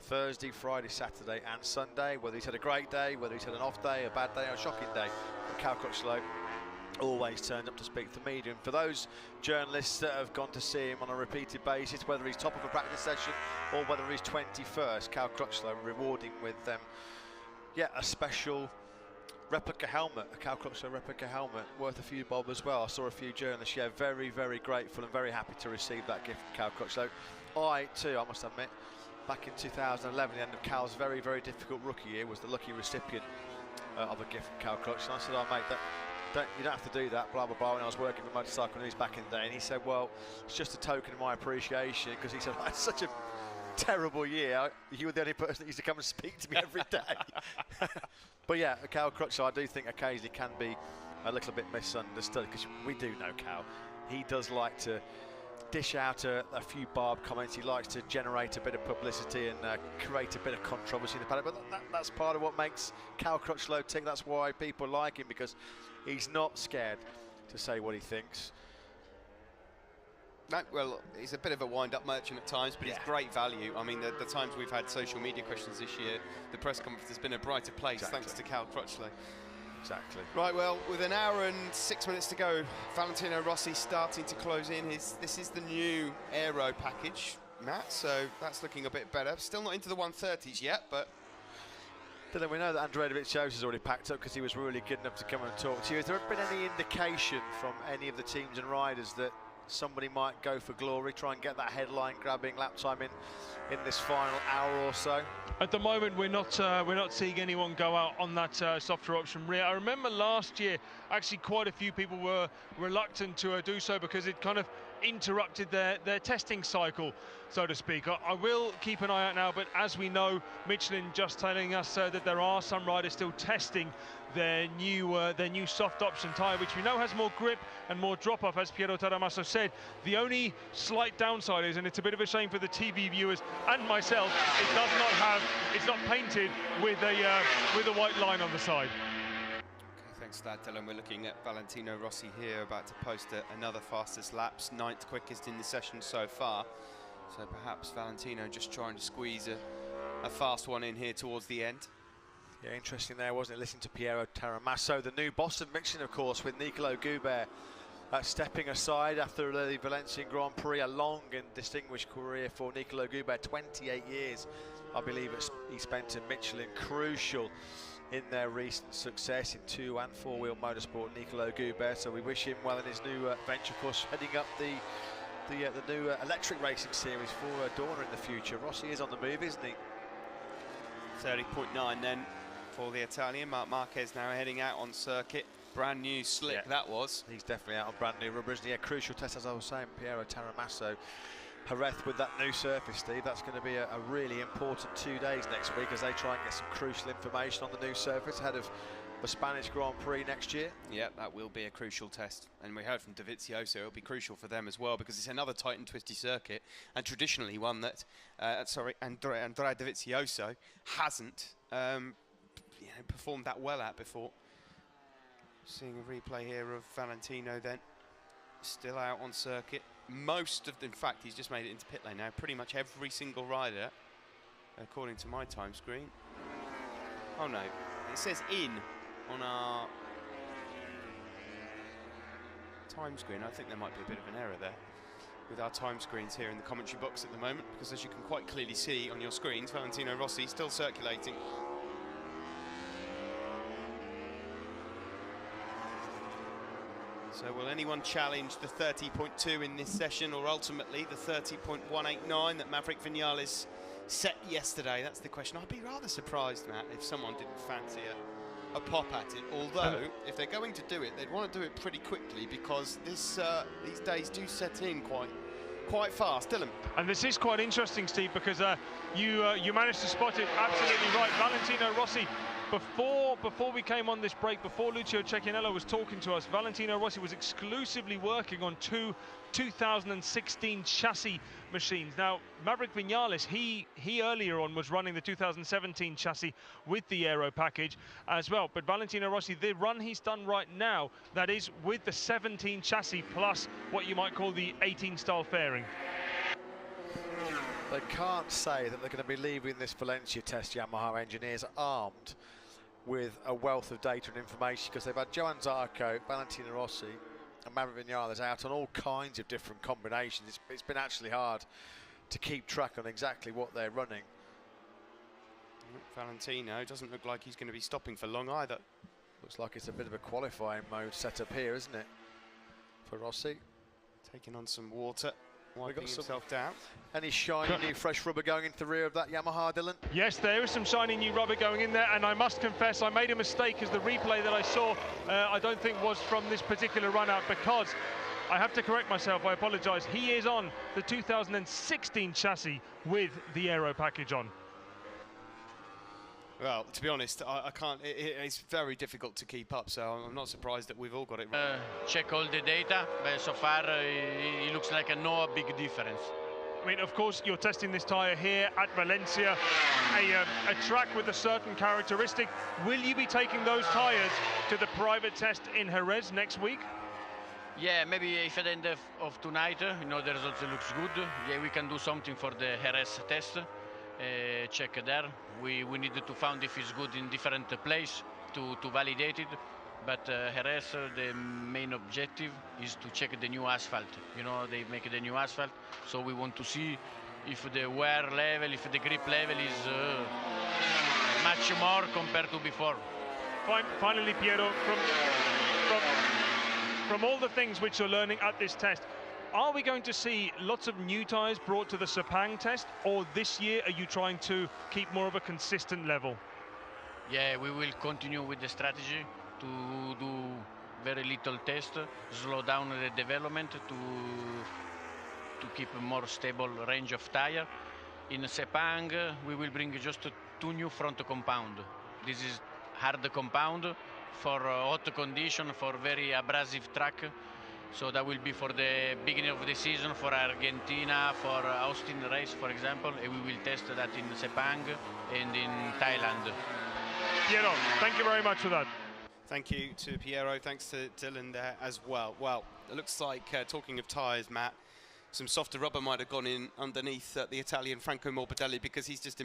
Thursday, Friday, Saturday and Sunday, whether he's had a great day, whether he's had an off day, a bad day or a shocking day. Cal Crutchlow always turns up to speak to the media, and for those journalists that have gone to see him on a repeated basis, whether he's top of a practice session or whether he's 21st, Cal Crutchlow rewarding with a special replica helmet, a Cal Crutchlow replica helmet worth a few bob as well. I saw a few journalists, very, very grateful and very happy to receive that gift from Cal Crutchlow. I too, I must admit, back in 2011, the end of Cal's very, very difficult rookie year, was the lucky recipient of a gift from Cal Crutchlow. I said, oh mate, you don't have to do that, blah, blah, blah, when I was working with Motorcycle News back in the day. And he said, well, it's just a token of my appreciation, because he said, I had such a terrible year. You were the only person that used to come and speak to me every day. But yeah, Cal Crutchlow, I do think occasionally can be a little bit misunderstood, because we do know Cal. He does like to dish out a few barb comments. He likes to generate a bit of publicity and create a bit of controversy in the paddock, but that's part of what makes Cal Crutchlow tick. That's why people like him, because he's not scared to say what he thinks. No, well, he's a bit of a wind-up merchant at times, but he's great value. I mean, the times we've had social media questions this year, the press conference has been a brighter place thanks to Cal Crutchlow. Exactly. Right, well, with an hour and 6 minutes to go, Valentino Rossi starting to close in. This is the new aero package, Matt, so that's looking a bit better. Still not into the 130s yet, but... Then we know that Andrea Dovizioso's already packed up because he was really good enough to come and talk to you. Has there been any indication from any of the teams and riders that somebody might go for glory, try and get that headline-grabbing lap time in this final hour or so? At the moment, we're not seeing anyone go out on that softer option rear. I remember last year, actually, quite a few people were reluctant to do so because it kind of interrupted their testing cycle, so to speak. I will keep an eye out now, but as we know, Michelin just telling us that there are some riders still testing their new soft option tyre, which we know has more grip and more drop-off, as Piero Taramasso said. The only slight downside is, and it's a bit of a shame for the TV viewers and myself, it's not painted with a white line on the side. Okay, thanks for that, Dylan. We're looking at Valentino Rossi here, about to post another fastest laps, 9th quickest in the session so far. So perhaps Valentino just trying to squeeze a fast one in here towards the end. Yeah, interesting there, wasn't it? Listen to Piero Taramasso, the new boss of Michelin, of course, with Nicolo Guber stepping aside after the Valencia Grand Prix. A long and distinguished career for Nicolo Guber, 28 years, I believe he spent in Michelin. Crucial in their recent success in 2- and 4-wheel motorsport, Nicolo Guber. So we wish him well in his new venture, of course, heading up the new electric racing series for Dorna in the future. Rossi is on the move, isn't he? 30.9 then for the Italian. Marc Marquez now heading out on circuit. Brand new slick, that was. He's definitely out on brand new rubber, isn't he? A crucial test, as I was saying, Piero Taramasso. Jerez with that new surface, Steve. That's going to be a really important 2 days next week as they try and get some crucial information on the new surface ahead of the Spanish Grand Prix next year. Yeah, that will be a crucial test. And we heard from Dovizioso, it'll be crucial for them as well, because it's another tight and twisty circuit, and traditionally one that, Andrea Dovizioso hasn't performed that well at before. Seeing a replay here of Valentino then, still out on circuit. In fact, he's just made it into pit lane now. Pretty much every single rider, according to my time screen. Oh no, it says in on our time screen. I think there might be a bit of an error there with our time screens here in the commentary box at the moment, because as you can quite clearly see on your screens, Valentino Rossi still circulating. So will anyone challenge the 30.2 in this session, or ultimately the 30.189 that Maverick Vinales set yesterday? That's the question. I'd be rather surprised, Matt, if someone didn't fancy a pop at it. Although, if they're going to do it, they'd want to do it pretty quickly, because these days do set in quite fast. Dylan. And this is quite interesting, Steve, because you managed to spot it absolutely right. Valentino Rossi, before we came on this break, before Lucio Cecchinello was talking to us, Valentino Rossi was exclusively working on two 2016 chassis machines. Now, Maverick Vinales, he earlier on was running the 2017 chassis with the aero package as well. But Valentino Rossi, the run he's done right now, that is with the 17 chassis plus what you might call the 18 style fairing. They can't say that they're going to be leaving this Valencia test, Yamaha engineers, armed with a wealth of data and information, because they've had Johan Zarco, Valentino Rossi and Maverick Vinales out on all kinds of different combinations. It's been actually hard to keep track on exactly what they're running. Valentino doesn't look like he's going to be stopping for long either. Looks like it's a bit of a qualifying mode set up here, isn't it, for Rossi? Taking on some water, wiping himself down. Any shiny new fresh rubber going into the rear of that Yamaha, Dylan? Yes, there is some shiny new rubber going in there, and I must confess I made a mistake, as the replay that I saw I don't think was from this particular run out, because I have to correct myself, I apologise. He is on the 2016 chassis with the aero package on. Well, to be honest, I can't. It's very difficult to keep up, so I'm not surprised that we've all got it wrong. Check all the data, but so far it looks like no big difference. I mean, of course, you're testing this tyre here at Valencia, a track with a certain characteristic. Will you be taking those tyres to the private test in Jerez next week? Yeah, maybe if at the end of tonight, the results looks good. Yeah, we can do something for the Jerez test. Check there. We needed to find if it's good in different place to validate it. But Jerez, the main objective is to check the new asphalt. They make the new asphalt, so we want to see if the wear level, if the grip level is much more compared to before. Finally, Piero, from all the things which you're learning at this test, are we going to see lots of new tyres brought to the Sepang test, or this year are you trying to keep more of a consistent level? Yeah, we will continue with the strategy to do very little test, slow down the development to keep a more stable range of tire. In Sepang, we will bring just 2 new front compound. This is hard compound for hot condition, for very abrasive track. So that will be for the beginning of the season, for Argentina, for Austin race, for example, and we will test that in Sepang and in Thailand. Piero, thank you very much for that. Thank you to Piero, thanks to Dylan there as well. Well, it looks like, talking of tyres, Matt, some softer rubber might have gone in underneath the Italian Franco Morbidelli, because he's just